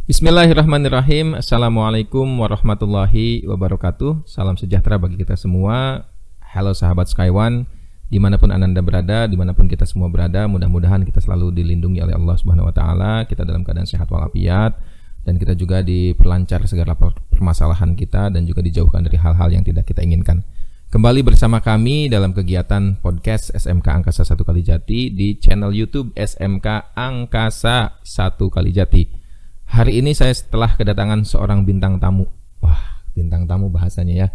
Bismillahirrahmanirrahim. Assalamualaikum warahmatullahi wabarakatuh. Salam sejahtera bagi kita semua. Halo sahabat Sky1, dimanapun Anda berada, dimanapun kita semua berada, mudah-mudahan kita selalu dilindungi oleh Allah Subhanahu Wa Taala. Kita dalam keadaan sehat walafiat, dan kita juga diperlancar segala permasalahan kita, dan juga dijauhkan dari hal-hal yang tidak kita inginkan. Kembali bersama kami dalam kegiatan podcast SMK Angkasa 1 Kalijati di channel YouTube SMK Angkasa 1 Kalijati. Hari ini saya setelah kedatangan seorang bintang tamu. Wah, bintang tamu bahasanya ya.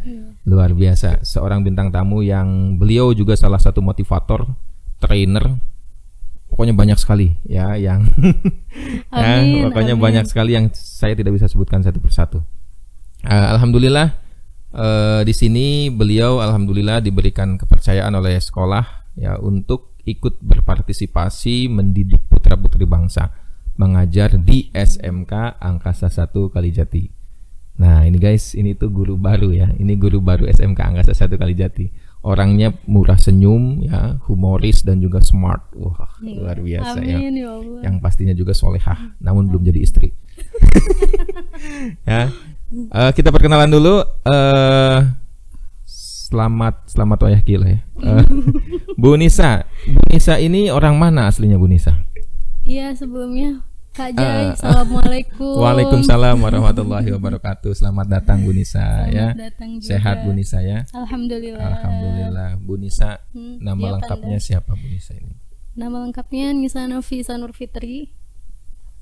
Luar biasa. Seorang bintang tamu yang beliau juga salah satu motivator, trainer. Pokoknya banyak sekali ya yang pokoknya amin. Banyak sekali yang saya tidak bisa sebutkan satu persatu. Alhamdulillah di sini beliau alhamdulillah diberikan kepercayaan oleh sekolah ya untuk ikut berpartisipasi mendidik putra-putri bangsa, mengajar di SMK Angkasa 1 Kalijati. Nah ini guys, ini tuh guru baru ya. Ini guru baru SMK Angkasa 1 Kalijati. Orangnya murah senyum ya, humoris dan juga smart. Wah, luar biasa. Amin, ya Allah. Yang pastinya juga solehah, namun belum jadi istri. Ya, kita perkenalan dulu. Selamat wayah kila ya. Bu Nisa. Bu Nisa ini orang mana aslinya Bu Nisa? Iya, sebelumnya Kak Jai, assalamualaikum. Waalaikumsalam warahmatullahi wabarakatuh. Selamat datang Bu Nisa. Selamat ya. Datang juga. Sehat Bu Nisa ya. Alhamdulillah. Alhamdulillah. Bu Nisa, nama lengkapnya siapa Bu Nisa ini? Nama lengkapnya Nisa Nafisa Nur Fitri.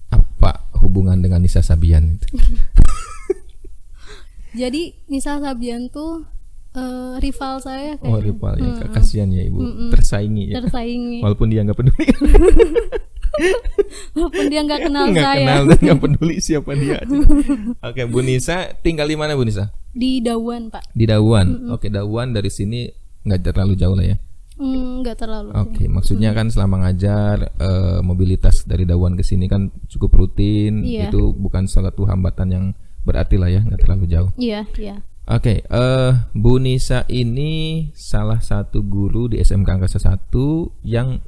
Apa hubungan dengan Nisa Sabian itu? Jadi Nisa Sabian tuh rival saya kayaknya. Oh, rival ya. Kasihan ya Ibu. Tersaingi ya. Tersaingi. Walaupun dia nggak peduli. Walaupun dia nggak kenal nggak saya. Nggak kenal dan nggak peduli siapa dia. Oke, Bu Nisa tinggal di mana Bu Nisa? Di Dawan, Pak. Di Dawan. Oke, Dawan dari sini nggak terlalu jauh lah ya. Nggak terlalu. Oke, maksudnya kan selama ngajar mobilitas dari Dawan ke sini kan cukup rutin. Iya. Itu bukan suatu hambatan yang berarti lah ya, nggak terlalu jauh. Iya, iya. Oke, Bu Nisa ini salah satu guru di SMK Angkasa 1 yang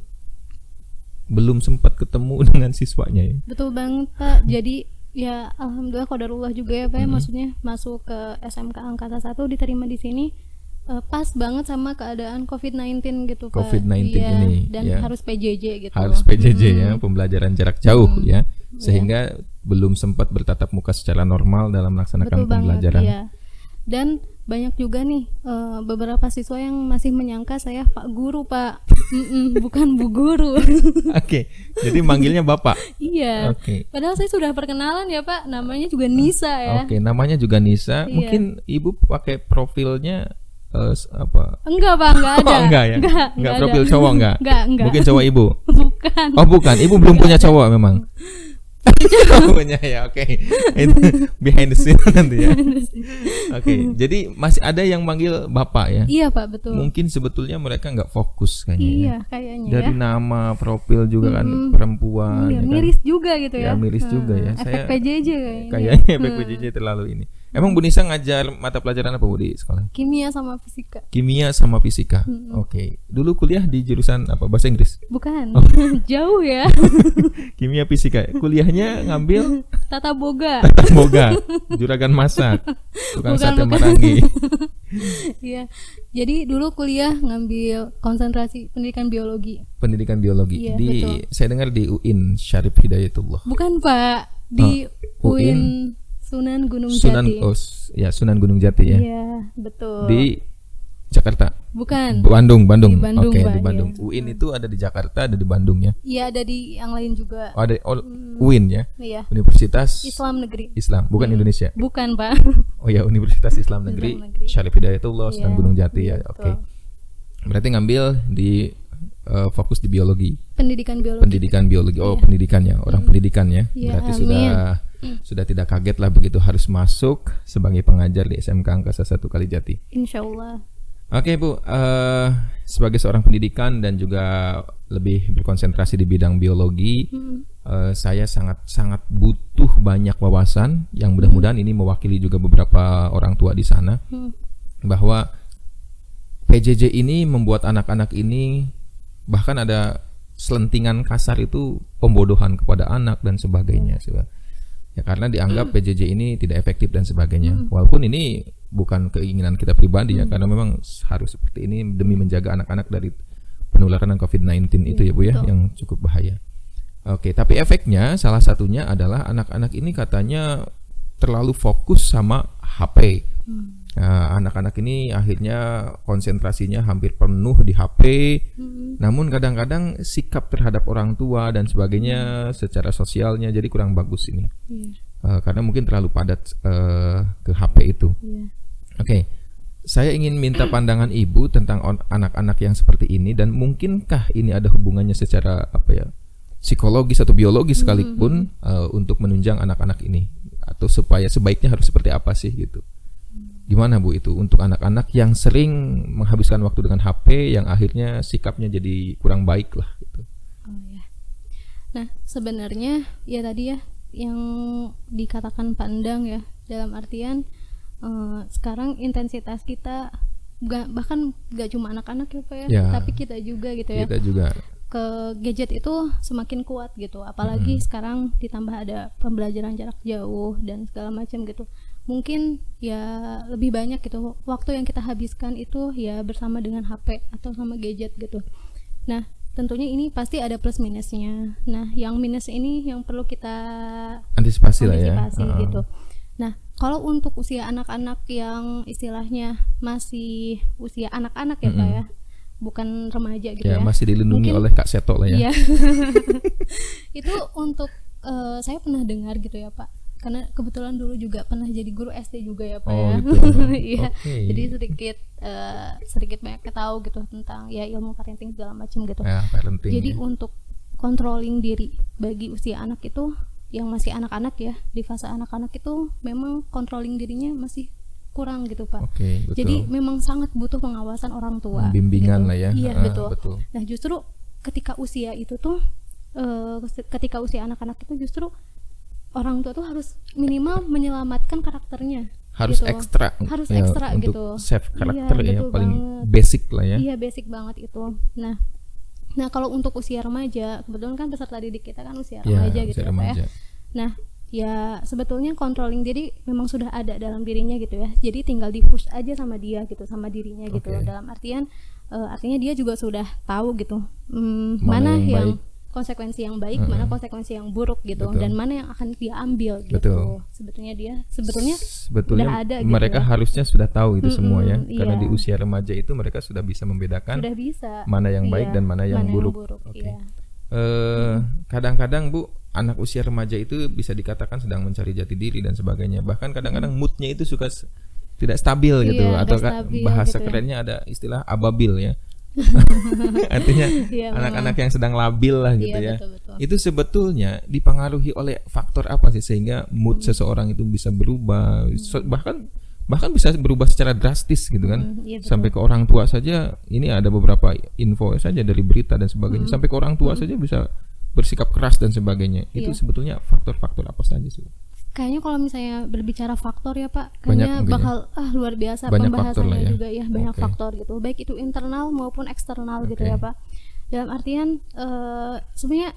belum sempat ketemu dengan siswanya ya. Betul banget Pak. Jadi ya alhamdulillah qadarullah juga ya Pak ya, maksudnya masuk ke SMK Angkasa 1 diterima di sini pas banget sama keadaan COVID-19 gitu Pak. COVID-19 ya, ini dan ya. Harus PJJ gitu. Harus PJJ ya, pembelajaran jarak jauh ya. Sehingga belum sempat bertatap muka secara normal dalam melaksanakan betul pembelajaran. Banget, ya. Dan banyak juga nih beberapa siswa yang masih menyangka saya Pak Guru Pak. Bukan Bu Guru. Oke, jadi manggilnya Bapak. Iya. Oke. Padahal saya sudah perkenalan ya Pak, namanya juga Nisa ya. Oke, namanya juga Nisa. Iya. Mungkin Ibu pakai profilnya apa? Enggak Pak, enggak ada. Oh, enggak ya? Enggak profil cowok enggak? Enggak. Mungkin cowok Ibu? Bukan. Oh bukan, Ibu belum punya cowok memang? Punya ya, oke. Itu behind the scene nanti ya. Oke, jadi masih ada yang manggil Bapak ya? Iya Pak, betul. Mungkin sebetulnya mereka nggak fokus kayaknya. Iya, ya. kayaknya Dari ya. nama, profil juga kan perempuan. Iya, ya kan? miris juga gitu ya. Ya miris juga ya. Efek PJJ kayaknya efek PJJ terlalu ini. Emang Bu Nisa ngajar mata pelajaran apa Bu di sekolah? Kimia sama fisika. Kimia sama fisika. Oke. Dulu kuliah di jurusan apa? Bahasa Inggris? Bukan. Oh. Jauh ya. Kimia fisika. Kuliahnya ngambil Tata Boga. Tata Boga. Juragan masak. Bukan sate Marangi. Iya. Jadi dulu kuliah ngambil konsentrasi pendidikan biologi. Pendidikan biologi. Iya, betul. Saya dengar di UIN Syarif Hidayatullah. Bukan Pak, di UIN Sunan Gunung Jati. Sunan Gunung Jati ya. Iya, betul. Di Jakarta. Bukan. Bandung. Di Bandung. Oke, Pak, di Bandung. iya. UIN itu ada di Jakarta, ada di Bandung ya. Iya, ada di yang lain juga. Oh, ada UIN ya. Iya. Universitas Islam Negeri. Islam, bukan Indonesia. Bukan, Pak. Oh ya, Universitas Islam Negeri Syarif Hidayatullah Sunan Gunung Jati ya. Oke. Berarti ngambil di fokus di biologi. Pendidikan biologi. Oh, pendidikannya, orang pendidikan ya. Ya, berarti amin. sudah tidak kaget lah begitu harus masuk sebagai pengajar di SMK Angkasa 1 Kalijati. Insyaallah. Oke Bu, sebagai seorang pendidikan dan juga lebih berkonsentrasi di bidang biologi, saya sangat butuh banyak wawasan yang mudah-mudahan ini mewakili juga beberapa orang tua di sana, bahwa PJJ ini membuat anak-anak ini, bahkan ada selentingan kasar itu pembodohan kepada anak dan sebagainya. Ya karena dianggap PJJ ini tidak efektif dan sebagainya. Walaupun ini bukan keinginan kita pribadi ya, karena memang harus seperti ini demi menjaga anak-anak dari penularan COVID-19 itu ya Bu ya, yang cukup bahaya. Oke, tapi efeknya salah satunya adalah anak-anak ini katanya terlalu fokus sama HP. Nah, anak-anak ini akhirnya konsentrasinya hampir penuh di HP. Namun kadang-kadang sikap terhadap orang tua dan sebagainya secara sosialnya jadi kurang bagus ini. Karena mungkin terlalu padat ke HP itu. Oke, saya ingin minta pandangan Ibu tentang anak-anak yang seperti ini, dan mungkinkah ini ada hubungannya secara psikologis atau biologis sekalipun untuk menunjang anak-anak ini, atau supaya sebaiknya harus seperti apa sih gitu. Gimana Bu itu untuk anak-anak yang sering menghabiskan waktu dengan HP yang akhirnya sikapnya jadi kurang baik lah gitu. Nah sebenarnya ya tadi ya yang dikatakan Pak Endang ya, dalam artian sekarang intensitas kita bahkan gak cuma anak-anak ya Pak ya, tapi kita juga gitu ya. Kita juga ke gadget itu semakin kuat gitu, apalagi sekarang ditambah ada pembelajaran jarak jauh dan segala macam gitu. Mungkin ya lebih banyak gitu waktu yang kita habiskan itu ya bersama dengan HP atau sama gadget gitu. Nah tentunya ini pasti ada plus minusnya. Nah yang minus ini yang perlu kita antisipasi lah ya gitu. Nah kalau untuk usia anak-anak yang istilahnya masih usia anak-anak ya Pak ya, bukan remaja gitu ya, masih dilindungi oleh Kak Seto lah ya. Itu untuk saya pernah dengar gitu ya Pak, karena kebetulan dulu juga pernah jadi guru SD juga ya Pak ya. Gitu. Jadi sedikit banyak tahu gitu tentang ya ilmu parenting segala macam gitu. Jadi untuk controlling diri bagi usia anak itu yang masih anak-anak ya, di fase anak-anak itu memang controlling dirinya masih kurang gitu Pak. Betul. Jadi memang sangat butuh pengawasan orang tua. Bimbingan gitu. lah ya. Iya betul. Nah justru ketika usia itu tuh, ketika usia anak-anak itu justru orang tua tuh harus minimal menyelamatkan karakternya. Harus gitu. ekstra. Harus ya, ekstra untuk gitu. save karakter ya, paling banget. basic lah ya. Iya basic banget itu. Nah kalau untuk usia remaja, kebetulan kan peserta didik kita kan usia remaja gitu ya Pak ya. Nah ya sebetulnya controlling diri memang sudah ada dalam dirinya gitu ya, jadi tinggal di push aja sama dia gitu, sama dirinya gitu. Dalam artian artinya dia juga sudah tahu gitu mana yang konsekuensi yang baik, mana konsekuensi yang buruk gitu. Dan mana yang akan dia ambil gitu. Sebetulnya udah ada gitu. Mereka harusnya sudah tahu itu semua ya, karena di usia remaja itu mereka sudah bisa membedakan mana yang baik dan mana yang buruk. Kadang-kadang Bu, anak usia remaja itu bisa dikatakan sedang mencari jati diri dan sebagainya. Bahkan kadang-kadang moodnya itu suka tidak stabil gitu, atau bahasa gitu kerennya ada istilah ababil ya. Artinya anak-anak yang sedang labil lah gitu ya. Betul. Itu sebetulnya dipengaruhi oleh faktor apa sih sehingga mood seseorang itu bisa berubah, bahkan bisa berubah secara drastis gitu kan. Sampai ke orang tua saja. Ini ada beberapa info saja dari berita dan sebagainya. Sampai ke orang tua saja bisa bersikap keras dan sebagainya. Itu sebetulnya faktor-faktor apa saja sih? Kayaknya kalau misalnya berbicara faktor ya Pak, kayaknya bakal luar biasa pembahasannya juga ya, banyak faktor gitu, baik itu internal maupun eksternal gitu ya Pak. Dalam artian sebenarnya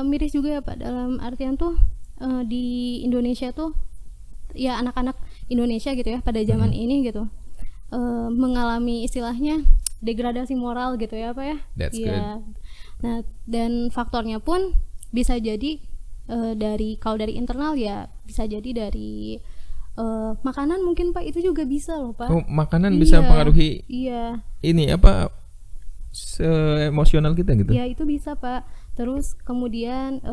miris juga ya Pak, dalam artian tuh di Indonesia tuh ya anak-anak Indonesia gitu ya pada zaman ini gitu mengalami istilahnya degradasi moral gitu ya Pak ya. That's good. Nah dan faktornya pun bisa jadi kalau dari internal ya bisa jadi dari makanan mungkin Pak, itu juga bisa loh Pak. Makanan bisa mempengaruhi ini emosional kita gitu. Ya itu bisa Pak. Terus kemudian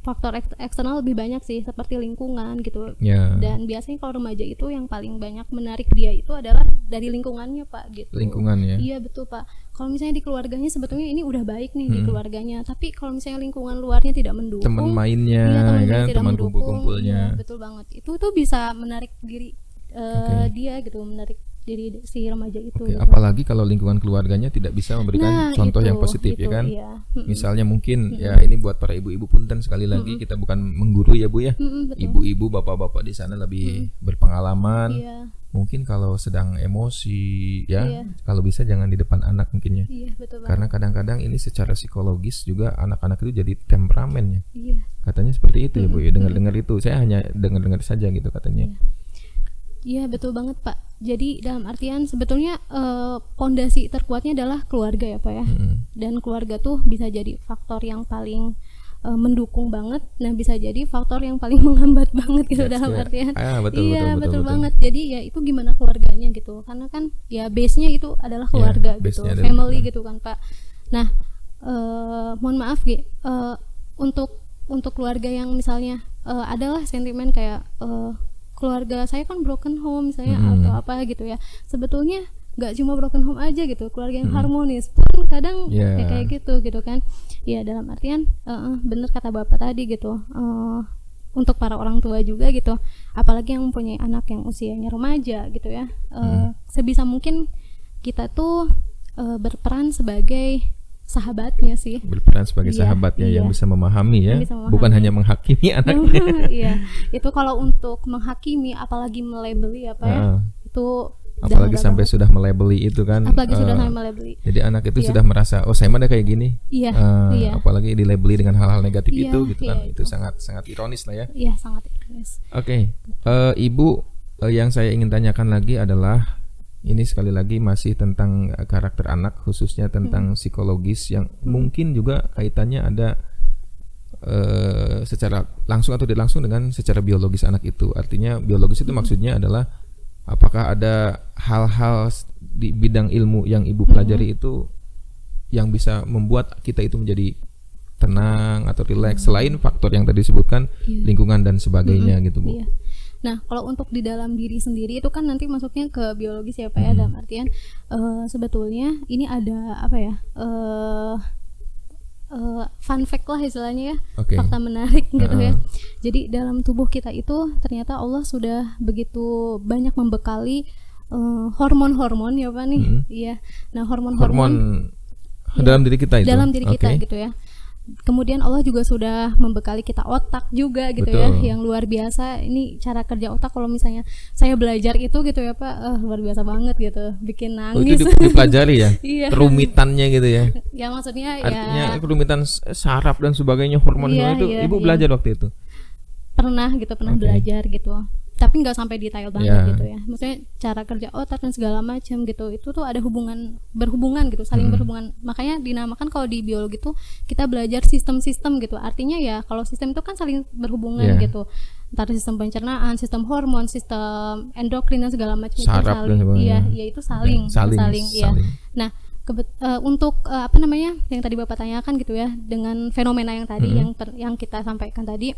faktor eksternal lebih banyak sih, seperti lingkungan gitu. Dan biasanya kalau remaja itu yang paling banyak menarik dia itu adalah dari lingkungannya Pak gitu. Lingkungan ya. Iya betul Pak. Kalau misalnya di keluarganya sebetulnya ini udah baik nih di keluarganya, tapi kalau misalnya lingkungan luarnya tidak mendukung, teman mainnya kan, teman kumpul-kumpulnya. Betul banget. Itu tuh bisa menarik diri dia gitu, menarik diri si remaja itu. Gitu. Apalagi kalau lingkungan keluarganya tidak bisa memberikan contoh yang positif ya kan. Misalnya mungkin ya ini buat para ibu-ibu punten sekali lagi, kita bukan mengguru ya Bu ya. Ibu-ibu, bapak-bapak di sana lebih berpengalaman. mungkin kalau sedang emosi ya, kalau bisa jangan di depan anak mungkin ya. Iya, betul banget. Karena kadang-kadang ini secara psikologis juga anak-anak itu jadi temperamen ya. Iya. Katanya seperti itu ya Bu ya, dengar-dengar itu. Saya hanya dengar-dengar saja gitu katanya. Iya, betul banget Pak. Jadi dalam artian sebetulnya pondasi terkuatnya adalah keluarga ya Pak ya. Dan keluarga tuh bisa jadi faktor yang paling mendukung banget, nah bisa jadi faktor yang paling menghambat banget gitu dalam artian. Betul banget. Jadi ya itu gimana keluarganya gitu, karena kan ya base-nya itu adalah keluarga gitu, family gitu kan Pak. Nah mohon maaf untuk keluarga yang misalnya adalah sentimen kayak keluarga saya kan broken home misalnya atau apa gitu ya, sebetulnya nggak cuma broken home aja gitu, keluarga yang harmonis pun kadang kayak gitu kan ya, dalam artian bener kata Bapak tadi gitu, untuk para orang tua juga gitu, apalagi yang mempunyai anak yang usianya remaja gitu ya, sebisa mungkin kita tuh berperan sebagai sahabatnya sih, berperan sebagai sahabatnya yang bisa memahami ya, bukan hanya menghakimi anaknya. Iya, itu kalau untuk menghakimi apalagi melabeli apa ya, itu apalagi sampai sudah melabeli itu kan, sudah sampai melabeli. Jadi anak itu sudah merasa saya mah kayak gini. Apalagi dilabeli dengan hal-hal negatif itu gitu kan, itu sangat ironis lah ya. Iya, sangat ironis. Oke. Ibu, yang saya ingin tanyakan lagi adalah ini sekali lagi masih tentang karakter anak, khususnya tentang psikologis yang mungkin juga kaitannya ada secara langsung atau tidak langsung dengan secara biologis anak itu. Artinya biologis itu maksudnya adalah apakah ada hal-hal di bidang ilmu yang Ibu pelajari itu yang bisa membuat kita itu menjadi tenang atau rileks selain faktor yang tadi disebutkan, lingkungan dan sebagainya gitu Bu. Nah, kalau untuk di dalam diri sendiri itu kan nanti masuknya ke biologis ya Pak ya, dalam artian sebetulnya ini ada apa ya, fun fact lah istilahnya ya, fakta menarik gitu ya. Jadi dalam tubuh kita itu ternyata Allah sudah begitu banyak membekali hormon-hormon ya Pak nih. Iya. Nah, hormon-hormon dalam diri kita itu. Dalam diri kita gitu ya. Kemudian Allah juga sudah membekali kita otak juga gitu ya, yang luar biasa. Ini cara kerja otak kalau misalnya saya belajar itu gitu ya Pak, luar biasa banget gitu, bikin nangis. Itu dipelajari ya, kerumitannya gitu ya. Ya maksudnya artinya kerumitan saraf dan sebagainya, hormon itu Ibu belajar waktu itu? Pernah belajar gitu. Tapi nggak sampai detail banget gitu ya. Maksudnya cara kerja otak dan segala macam gitu. Itu tuh ada berhubungan gitu, saling berhubungan. Makanya dinamakan kalau di biologi tuh kita belajar sistem-sistem gitu. Artinya ya kalau sistem itu kan saling berhubungan gitu. Entar sistem pencernaan, sistem hormon, sistem endokrin dan segala macam itu saling. Itu saling. Iya. Nah, untuk apa namanya yang tadi Bapak tanyakan gitu ya, dengan fenomena yang tadi yang kita sampaikan tadi,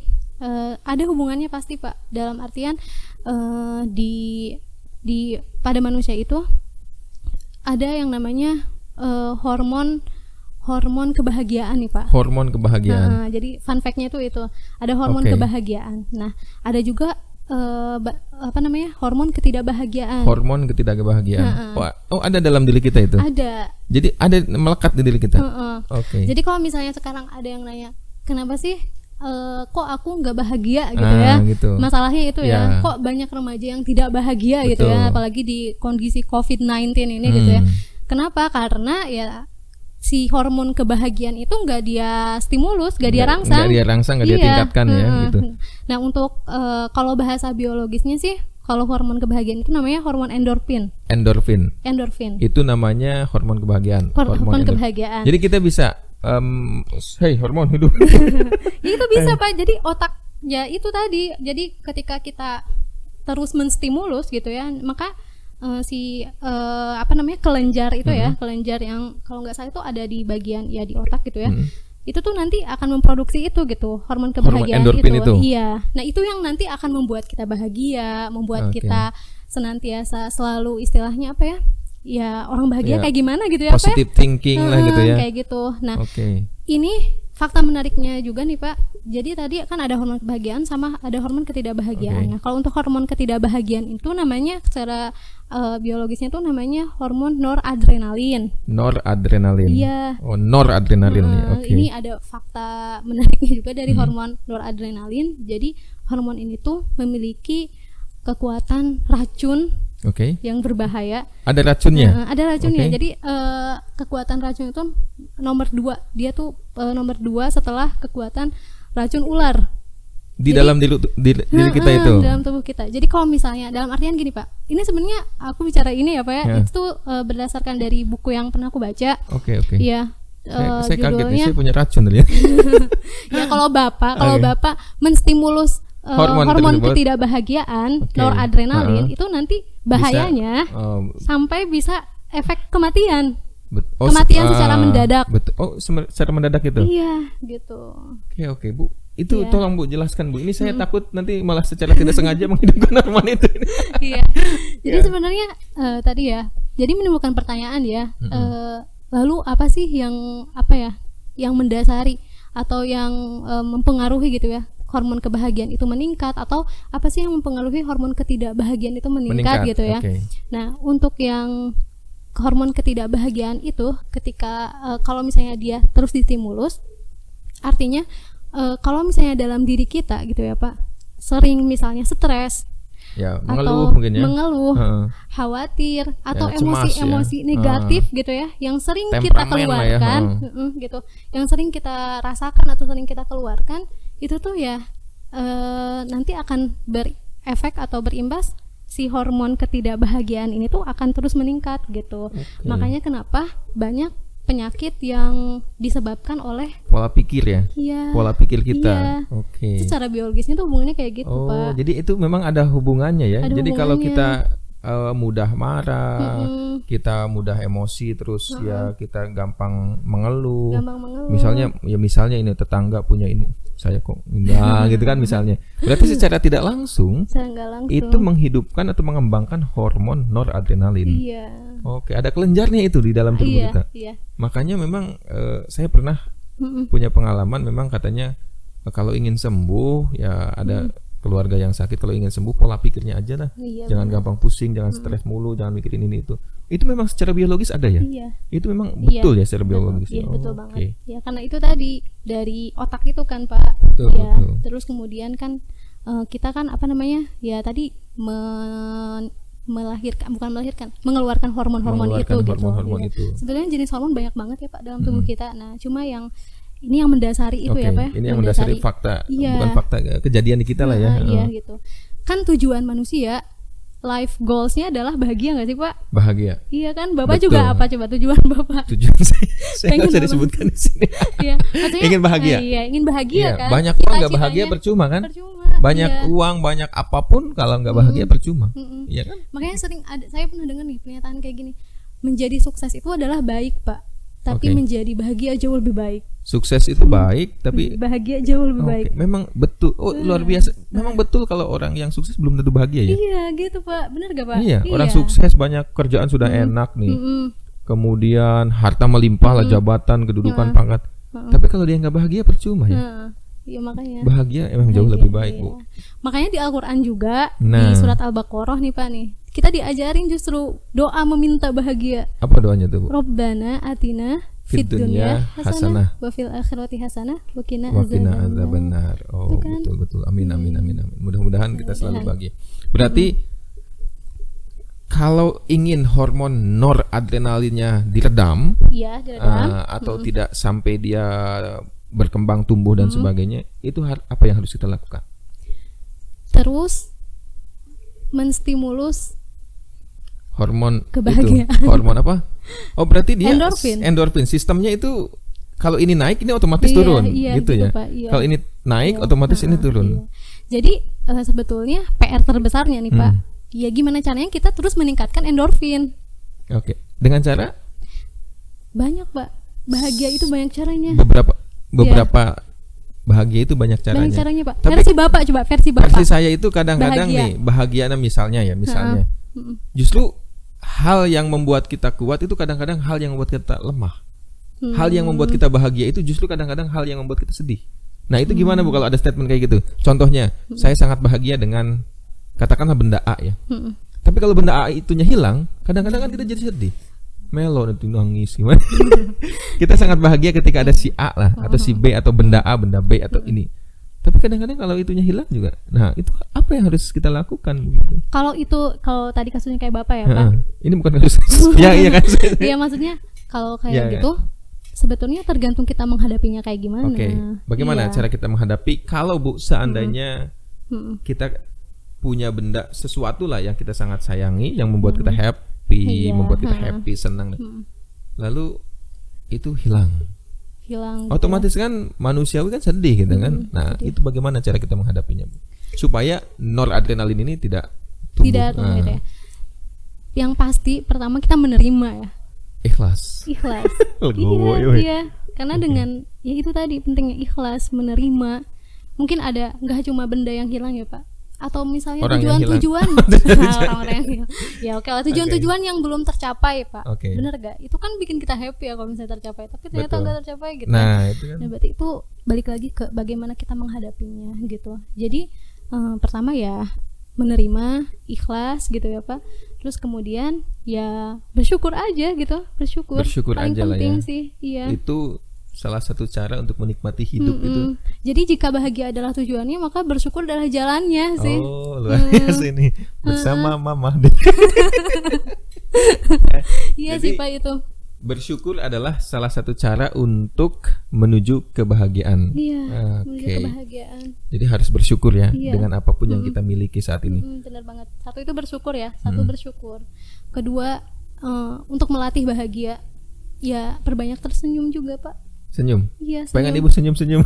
ada hubungannya pasti Pak, dalam artian di pada manusia itu ada yang namanya hormon kebahagiaan nih Pak. Hormon kebahagiaan. Jadi fun fact-nya itu ada hormon kebahagiaan. Nah, ada juga hormon ketidakbahagiaan. Hormon ketidakbahagiaan. Oh, ada dalam diri kita itu? Ada. Jadi ada melekat di diri kita. Jadi kalau misalnya sekarang ada yang nanya, kenapa sih kok aku nggak bahagia gitu ya? Gitu. Masalahnya itu ya, kok banyak remaja yang tidak bahagia gitu ya, apalagi di kondisi COVID-19 ini gitu ya. Kenapa? Karena ya si hormon kebahagiaan itu nggak dia stimulus, nggak dia rangsang, nggak dia tingkatkan ya gitu. Nah untuk kalau bahasa biologisnya sih, kalau hormon kebahagiaan itu namanya hormon endorfin. Itu namanya hormon kebahagiaan. Hormon kebahagiaan. Jadi kita bisa hormon hidup. Ya itu bisa Pak. Jadi otak ya itu tadi. Jadi ketika kita terus menstimulus gitu ya, maka kelenjar itu ya, kelenjar yang kalau nggak salah itu ada di bagian ya di otak gitu ya. Itu tuh nanti akan memproduksi itu gitu, hormon kebahagiaan itu. Iya. Nah, itu yang nanti akan membuat kita bahagia, membuat kita senantiasa selalu istilahnya apa ya? Ya, orang bahagia kayak gimana gitu ya, positive thinking lah gitu ya. Kayak gitu. Nah, ini fakta menariknya juga nih Pak. Jadi tadi kan ada hormon kebahagiaan sama ada hormon ketidakbahagiaan. Nah, kalau untuk hormon ketidakbahagiaan itu namanya secara biologisnya tuh namanya hormon noradrenalin. Noradrenalin. Iya. Oh, noradrenalin nih. Ini ada fakta menariknya juga dari hormon noradrenalin. Jadi hormon ini tuh memiliki kekuatan racun yang berbahaya. Ada racunnya. Ada racunnya. Jadi kekuatan racun itu nomor 2. Dia tuh nomor 2 setelah kekuatan racun ular. Di dalam diri kita itu. Dalam tubuh kita. Jadi kalau misalnya dalam artian gini Pak, ini sebenarnya aku bicara ini ya Pak ya, itu berdasarkan dari buku yang pernah aku baca. Oke. Iya. Saya kaget nih, saya punya racun tadi ya. Ya kalau Bapak menstimulus hormon ketidakbahagiaan, noradrenalin, itu nanti bahayanya sampai bisa efek kematian. Kematian secara mendadak. Secara mendadak itu. Iya, gitu. Oke, Bu. Itu tolong Bu jelaskan Bu. Ini saya takut nanti malah secara tidak sengaja menghidupkan hormon itu. Iya. Jadi sebenarnya tadi ya. Jadi menimbulkan pertanyaan ya. Lalu apa sih yang mendasari atau yang mempengaruhi gitu ya hormon kebahagiaan itu meningkat, atau apa sih yang mempengaruhi hormon ketidakbahagiaan itu meningkat gitu ya. Nah, untuk yang hormon ketidakbahagiaan itu ketika kalau misalnya dia terus distimulus, artinya kalau misalnya dalam diri kita gitu ya Pak, sering misalnya stres, mengeluh atau mungkin ya, khawatir atau emosi-emosi negatif gitu ya, yang sering kita keluarkan, gitu, yang sering kita rasakan atau sering kita keluarkan, itu tuh ya nanti akan berefek atau berimbas si hormon ketidakbahagiaan ini tuh akan terus meningkat gitu. Makanya kenapa banyak penyakit yang disebabkan oleh pola pikir ya. Pola pikir kita. Secara biologisnya tuh hubungannya kayak gitu, Pak. Jadi itu memang ada hubungannya ya. Jadi kalau kita mudah marah, kita mudah emosi, terus ya kita gampang mengeluh. Misalnya ini tetangga punya ini, saya kok enggak gitu kan misalnya. Berarti secara tidak langsung itu menghidupkan atau mengembangkan hormon noradrenalin. Ada kelenjarnya itu di dalam tubuh kita. Makanya memang saya pernah punya pengalaman, memang katanya kalau ingin sembuh ya ada keluarga yang sakit, kalau ingin sembuh pola pikirnya aja lah. Jangan gampang pusing, jangan stres mulu, jangan mikirin ini itu. Itu memang secara biologis ada ya? Itu memang betul ya secara biologis. Iya, betul banget. Ya karena itu tadi dari otak itu kan Pak. Betul. Terus kemudian kan kita kan ya tadi mengeluarkan hormon-hormon itu gitu. Sebenarnya jenis hormon banyak banget ya Pak dalam tubuh kita. Nah, cuma yang ini yang mendasari itu ya Pak. Ini yang mendasari fakta, bukan fakta kejadian di kita lah ya. Iya gitu. Kan tujuan manusia, life goals-nya adalah bahagia nggak sih Pak? Bahagia. Iya kan, Bapak juga apa coba tujuan Bapak? Tujuan saya nggak bisa disebutkan di sini. Ingin bahagia. Ingin bahagia kan. Banyak uang nggak bahagia percuma kan? Banyak uang, banyak apapun kalau nggak bahagia percuma. Iya kan? Makanya saya pernah dengar nih pernyataan kayak gini. Menjadi sukses itu adalah baik Pak, tapi menjadi bahagia jauh lebih baik. Sukses itu baik, tapi bahagia jauh lebih baik. Memang betul. Luar biasa. Memang betul kalau orang yang sukses belum tentu bahagia ya. Iya, gitu Pak. Benar gak Pak? Iya, orang sukses banyak kerjaan sudah enak nih. Kemudian harta melimpah lah, jabatan, kedudukan, pangkat. Tapi kalau dia nggak bahagia percuma ya. Iya makanya. Bahagia emang jauh lebih baik, Bu. Makanya di Al-Qur'an juga di surat Al-Baqarah nih Pak nih. Kita diajarin justru doa meminta bahagia. Apa doanya tuh, Bu? Rabbana atina fid dunya hasanah wa fil akhirati hasanah wa qina adzabannar. Kan? Betul. Amin. Mudah-mudahan kita selalu bahagia. Berarti kalau ingin hormon noradrenalinnya diredam, atau tidak sampai dia berkembang, tumbuh dan sebagainya, itu apa yang harus kita lakukan? Terus menstimulus hormon kebahagiaan. Itu hormon apa? Berarti dia endorfin. Sistemnya itu kalau ini naik ini otomatis turun, gitu ya. Pak, kalau ini naik otomatis ini turun. Jadi sebetulnya PR terbesarnya nih Pak, ya gimana caranya kita terus meningkatkan endorfin? Dengan cara banyak Pak. Bahagia itu banyak caranya. Beberapa bahagia itu banyak caranya. Banyak caranya Pak. Versi Bapak coba, versi Bapak. Versi saya itu kadang-kadang bahagianya misalnya justru hal yang membuat kita kuat itu kadang-kadang hal yang membuat kita lemah. Hal yang membuat kita bahagia itu justru kadang-kadang hal yang membuat kita sedih. Nah itu gimana Bu kalau ada statement kayak gitu? Contohnya, saya sangat bahagia dengan katakanlah benda A ya. Tapi kalau benda A itunya hilang, kadang-kadang kan kita jadi sedih. Melo nanti nangis gimana? Kita sangat bahagia ketika ada si A lah, atau si B, atau benda A, benda B, atau ini. Tapi kadang-kadang kalau itunya hilang juga, nah itu apa yang harus kita lakukan begitu? Kalau tadi kasusnya kayak Bapak ya Pak. Ini bukan kasus. Ya iya kan. Iya maksudnya kalau kayak gitu sebetulnya tergantung kita menghadapinya kayak gimana. Oke. Bagaimana cara kita menghadapi kalau Bu seandainya kita punya benda sesuatu lah yang kita sangat sayangi, yang membuat kita happy, membuat kita happy, senang. Lalu itu hilang. Otomatis gitu. Kan manusiawi kan sedih gitu kan. Nah, sedih. Itu bagaimana cara kita menghadapinya, Bu? Supaya noradrenalin ini tidak tumbuh. Tidak tumbuh gitu ya. Yang pasti pertama kita menerima ya. Ikhlas. Iya. Karena dengan ya itu tadi pentingnya ikhlas, menerima. Mungkin ada enggak cuma benda yang hilang ya, Pak. Atau misalnya tujuan-tujuan orang-orang yang hilang. Ya oke lah, tujuan-tujuan yang belum tercapai Pak. Bener gak? Itu kan bikin kita happy ya kalau misalnya tercapai. Tapi ternyata nggak tercapai gitu. Nah itu kan. Nah berarti itu balik lagi ke bagaimana kita menghadapinya gitu. Jadi pertama ya menerima, ikhlas gitu ya Pak. Terus kemudian ya bersyukur aja gitu. Bersyukur paling aja penting lah ya. sih. Iya. Itu salah satu cara untuk menikmati hidup itu. Jadi jika bahagia adalah tujuannya, maka bersyukur adalah jalannya sih. Oh, luar biasa ini bersama Mama. Iya sih Pak itu. Bersyukur adalah salah satu cara untuk menuju kebahagiaan. Iya. Menuju kebahagiaan. Jadi harus bersyukur ya dengan apapun yang kita miliki saat ini. Benar banget. Satu itu bersyukur ya. Bersyukur. Kedua untuk melatih bahagia, ya perbanyak tersenyum juga Pak. Senyum. Iya, pengen Ibu senyum-senyum.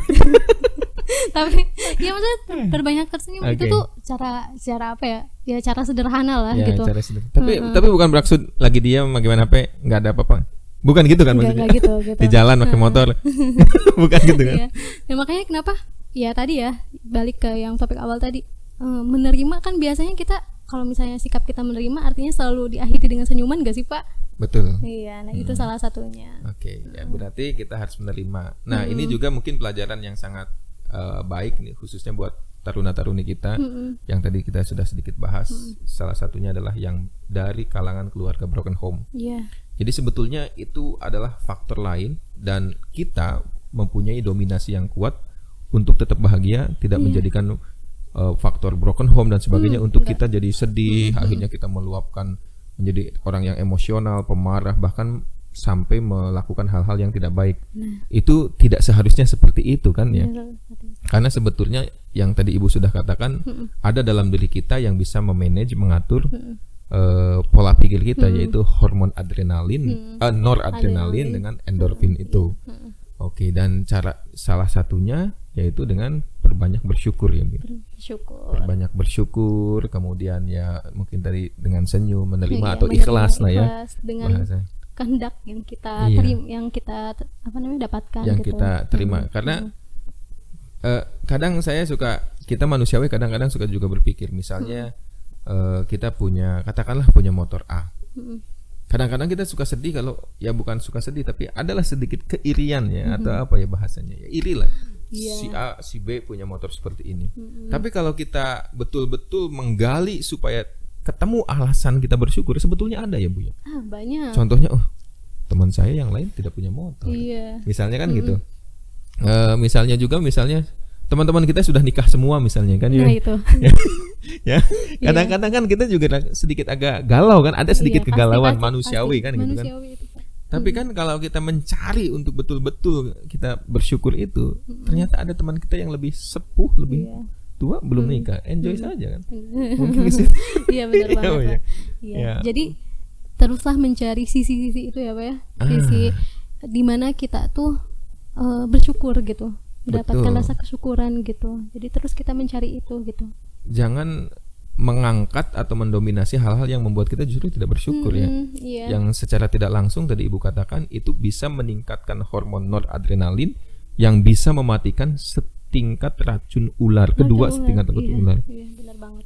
Tapi ya maksudnya perbanyak tersenyum itu tuh cara apa ya? Ya cara sederhana lah ya, gitu. Cara sederhana. Tapi bukan bermaksud lagi diam bagaimana HP nggak ada apa-apa. Bukan gitu kan maksudnya. Enggak gitu. Di jalan pakai motor. Bukan gitu kan. Iya. Ya makanya kenapa? Ya tadi ya balik ke yang topik awal tadi. Menerima kan biasanya kita kalau misalnya sikap kita menerima artinya selalu diakhiri dengan senyuman gak sih Pak? Betul. Iya, nah itu salah satunya. Oke, ya berarti kita harus menerima. Nah, ini juga mungkin pelajaran yang sangat baik nih khususnya buat taruna-taruni kita yang tadi kita sudah sedikit bahas. Salah satunya adalah yang dari kalangan keluarga broken home. Iya. Jadi sebetulnya itu adalah faktor lain dan kita mempunyai dominasi yang kuat untuk tetap bahagia, tidak menjadikan faktor broken home dan sebagainya untuk kita jadi sedih, akhirnya kita meluapkan menjadi orang yang emosional, pemarah, bahkan sampai melakukan hal-hal yang tidak baik. Itu tidak seharusnya seperti itu kan ya. Karena sebetulnya yang tadi Ibu sudah katakan ada dalam diri kita yang bisa memanage, mengatur pola pikir kita yaitu hormon adrenalin, noradrenalin dengan endorfin itu. Oke, dan cara salah satunya yaitu dengan perbanyak bersyukur ya, Bu. Perbanyak bersyukur, kemudian ya mungkin tadi dengan senyum, menerima atau ikhlas lah ya. Dengan kehendak yang kita yang kita dapatkan yang gitu. Kita terima. Karena kadang saya suka, kita manusiawi kadang-kadang suka juga berpikir misalnya kita katakanlah punya motor A. Kadang-kadang kita suka sedih kalau ya bukan suka sedih tapi adalah sedikit keirian ya atau apa ya bahasanya ya, iri lah. Si A, si B punya motor seperti ini. Tapi kalau kita betul-betul menggali supaya ketemu alasan kita bersyukur, sebetulnya ada ya Bu ya. Banyak. Contohnya teman saya yang lain tidak punya motor. Misalnya kan gitu. Misalnya teman-teman kita sudah nikah semua misalnya kan. Nah itu. Ya, kadang-kadang kan kita juga sedikit agak galau kan, ada sedikit kegalauan manusiawi kan gitu kan. Tapi kan kalau kita mencari untuk betul-betul kita bersyukur itu, ternyata ada teman kita yang lebih sepuh, lebih tua belum nikah, enjoy saja kan. Mungkin sih. Iya benar banget. Iya. Jadi teruslah mencari sisi-sisi itu ya Pak ya. Sisi di mana kita tuh bersyukur gitu. Mendapatkan rasa kesyukuran gitu. Jadi terus kita mencari itu gitu. Jangan mengangkat atau mendominasi hal-hal yang membuat kita justru tidak bersyukur ya. Yang secara tidak langsung tadi Ibu katakan itu bisa meningkatkan hormon noradrenalin yang bisa mematikan setingkat racun ular. Setingkat racun ular. Iya, benar banget.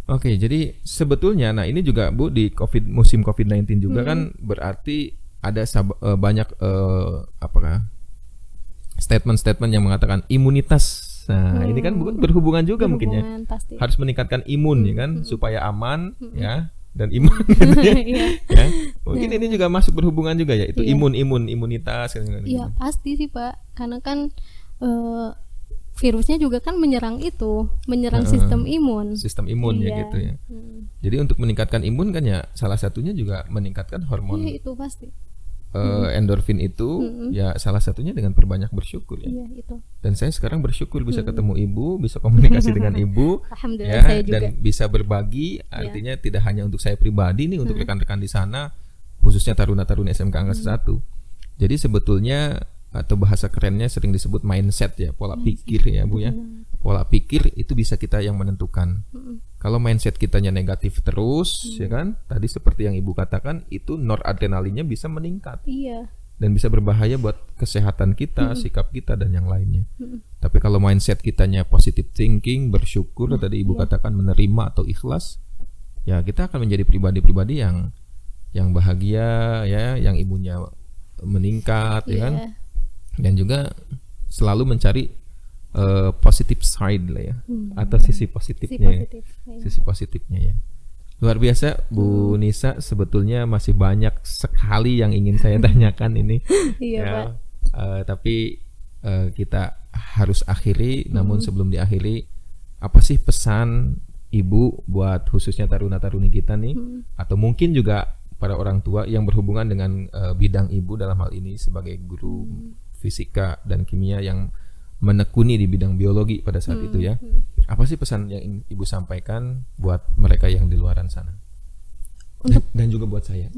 Oke, jadi sebetulnya nah ini juga Bu di musim COVID-19 juga kan berarti ada banyak statement-statement yang mengatakan imunitas. Nah, ini kan berhubungan juga mungkin ya. Pasti. Harus meningkatkan imun ya kan supaya aman ya dan imun gitu ya. Ya. Mungkin ini juga masuk berhubungan juga ya itu imunitas kan. Iya, pasti sih Pak. Karena kan virusnya juga kan menyerang sistem imun. Sistem imun ya gitu ya. Jadi untuk meningkatkan imun kan ya salah satunya juga meningkatkan hormon. Iya, itu pasti. Endorfin itu ya salah satunya dengan perbanyak bersyukur ya. Iya, itu. Dan saya sekarang bersyukur bisa ketemu ibu, bisa komunikasi dengan ibu, Alhamdulillah, ya, saya juga. dan bisa berbagi. Artinya tidak hanya untuk saya pribadi nih, untuk rekan-rekan di sana, khususnya taruna-taruna SMK Angkasa 1. Jadi sebetulnya atau bahasa kerennya sering disebut mindset ya, pola pikir ya Bu ya. Pola pikir itu bisa kita yang menentukan. Kalau mindset kitanya negatif terus, ya kan? Tadi seperti yang Ibu katakan, itu noradrenalinnya bisa meningkat. Iya. Dan bisa berbahaya buat kesehatan kita, sikap kita dan yang lainnya. Tapi kalau mindset kitanya positive thinking, bersyukur, tadi Ibu katakan menerima atau ikhlas, ya kita akan menjadi pribadi-pribadi yang bahagia ya, yang imunnya meningkat, ya kan? Dan juga selalu mencari positive side lah ya, atau sisi positifnya, sisi positifnya ya. Luar biasa Bu Nisa, sebetulnya masih banyak sekali yang ingin saya tanyakan ini. Iya, ya, Pak. Tapi kita harus akhiri. Namun sebelum diakhiri, apa sih pesan Ibu buat khususnya taruna-taruni kita nih, atau mungkin juga para orang tua yang berhubungan dengan bidang Ibu dalam hal ini sebagai guru fisika dan kimia yang menekuni di bidang biologi pada saat itu ya. Apa sih pesan yang ingin Ibu sampaikan buat mereka yang di luaran sana? Dan juga buat saya.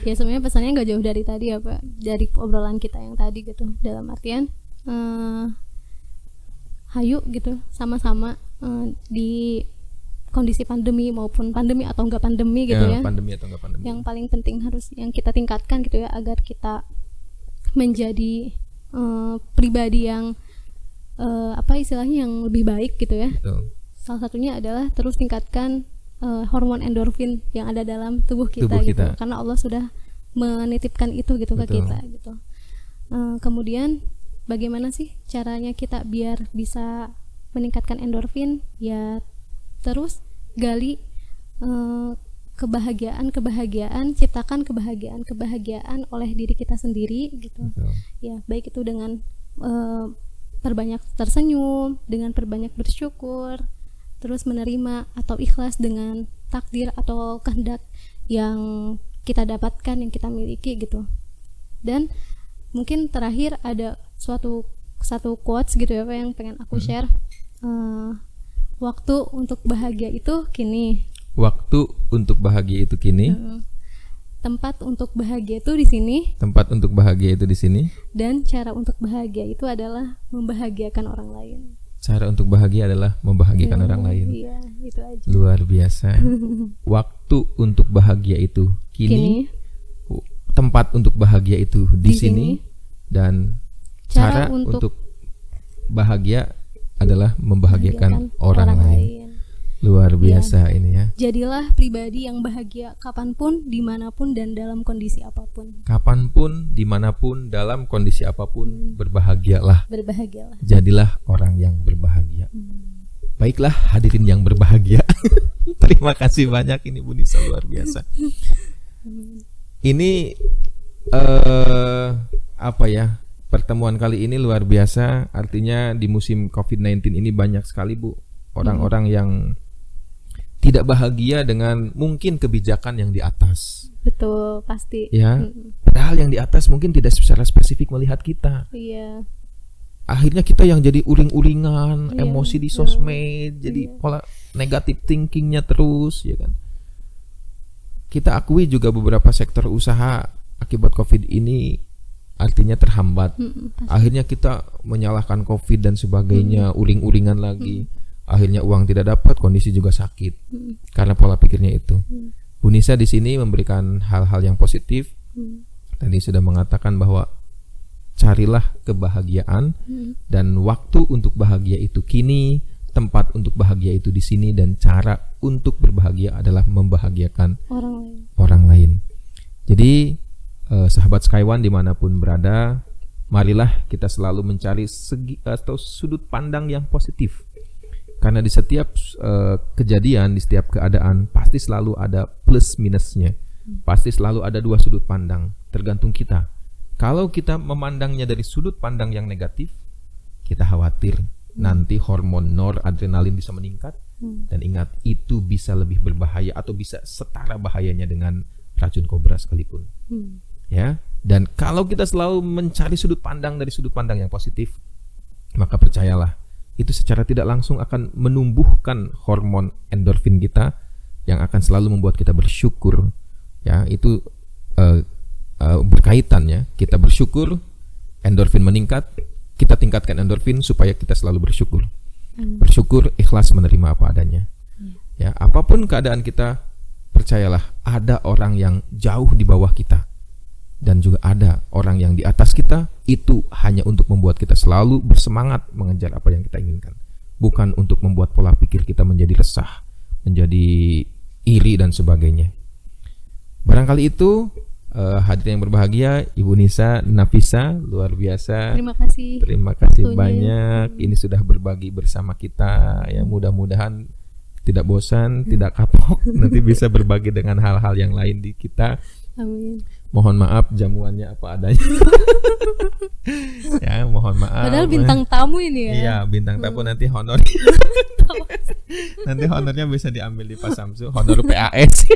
Ya sebenarnya pesannya nggak jauh dari tadi ya Pak, dari obrolan kita yang tadi gitu. Dalam artian hayu gitu sama-sama di kondisi pandemi maupun pandemi atau enggak pandemi gitu ya. Pandemi atau enggak pandemi. Yang paling penting harus yang kita tingkatkan gitu ya, agar kita menjadi pribadi yang apa istilahnya yang lebih baik gitu ya. Betul. Salah satunya adalah terus tingkatkan hormon endorfin yang ada dalam tubuh kita gitu, karena Allah sudah menitipkan itu gitu. Betul. Ke kita gitu. Kemudian bagaimana sih caranya kita biar bisa meningkatkan endorfin? Ya terus gali kebahagiaan, ciptakan kebahagiaan oleh diri kita sendiri gitu. Betul. Ya, baik itu dengan perbanyak tersenyum, dengan perbanyak bersyukur, terus menerima atau ikhlas dengan takdir atau kehendak yang kita dapatkan, yang kita miliki gitu. Dan mungkin terakhir ada satu quotes gitu ya Pak, yang pengen aku share. Waktu untuk bahagia itu kini. Waktu untuk bahagia itu kini. Tempat untuk bahagia itu di sini. Tempat untuk bahagia itu di sini. Dan cara untuk bahagia itu adalah membahagiakan orang lain. Cara untuk bahagia adalah membahagiakan orang lain. Iya, itu aja. Luar biasa. Waktu untuk bahagia itu kini. Tempat untuk bahagia itu di sini. Dan cara untuk bahagia adalah membahagiakan orang lain. Luar biasa ya. Ini ya. Jadilah pribadi yang bahagia kapanpun, dimanapun, dan dalam kondisi apapun. Kapanpun, dimanapun, dalam kondisi apapun, berbahagialah. Berbahagialah. Jadilah orang yang berbahagia. Baiklah hadirin yang berbahagia. Terima kasih banyak ini Bu Nisa, luar biasa. Ini apa ya? Pertemuan kali ini luar biasa. Artinya di musim COVID-19 ini banyak sekali Bu orang-orang yang tidak bahagia dengan mungkin kebijakan yang di atas. Betul, pasti. Ya, padahal yang di atas mungkin tidak secara spesifik melihat kita. Iya. Akhirnya kita yang jadi uring-uringan, emosi di sosmed, jadi pola negatif thinkingnya terus, ya kan. Kita akui juga beberapa sektor usaha akibat COVID ini artinya terhambat. Akhirnya kita menyalahkan COVID dan sebagainya, uring-uringan lagi. Akhirnya uang tidak dapat, kondisi juga sakit karena pola pikirnya itu. Bu Nisa di sini memberikan hal-hal yang positif. Tadi sudah mengatakan bahwa carilah kebahagiaan dan waktu untuk bahagia itu kini, tempat untuk bahagia itu di sini, dan cara untuk berbahagia adalah membahagiakan orang lain. Jadi sahabat Sky One dimanapun berada, marilah kita selalu mencari segi atau sudut pandang yang positif. Karena di setiap kejadian, di setiap keadaan pasti selalu ada plus minusnya. Pasti selalu ada dua sudut pandang, tergantung kita. Kalau kita memandangnya dari sudut pandang yang negatif, kita khawatir nanti hormon noradrenalin bisa meningkat. Dan ingat, itu bisa lebih berbahaya atau bisa setara bahayanya dengan racun kobra sekalipun. Ya. Dan kalau kita selalu mencari sudut pandang dari sudut pandang yang positif, maka percayalah, itu secara tidak langsung akan menumbuhkan hormon endorfin kita yang akan selalu membuat kita bersyukur. Ya, itu berkaitan ya. Kita bersyukur, endorfin meningkat, kita tingkatkan endorfin supaya kita selalu bersyukur. Bersyukur, ikhlas menerima apa adanya. Ya, apapun keadaan kita, percayalah ada orang yang jauh di bawah kita dan juga ada orang yang di atas kita. Itu hanya untuk membuat kita selalu bersemangat mengejar apa yang kita inginkan, bukan untuk membuat pola pikir kita menjadi resah, menjadi iri dan sebagainya. Barangkali itu hadirin yang berbahagia, Ibu Nisa, Nafisa, luar biasa. Terima kasih banyak. Ini sudah berbagi bersama kita. Ya, mudah-mudahan tidak bosan, tidak kapok. Nanti bisa berbagi dengan hal-hal yang lain di kita. Amin. Mohon maaf jamuannya apa adanya. Ya, mohon maaf. Padahal bintang tamu ini ya. Iya, bintang tamu nanti honor. Nanti honornya bisa diambil di Pak Samsu, honor PAS.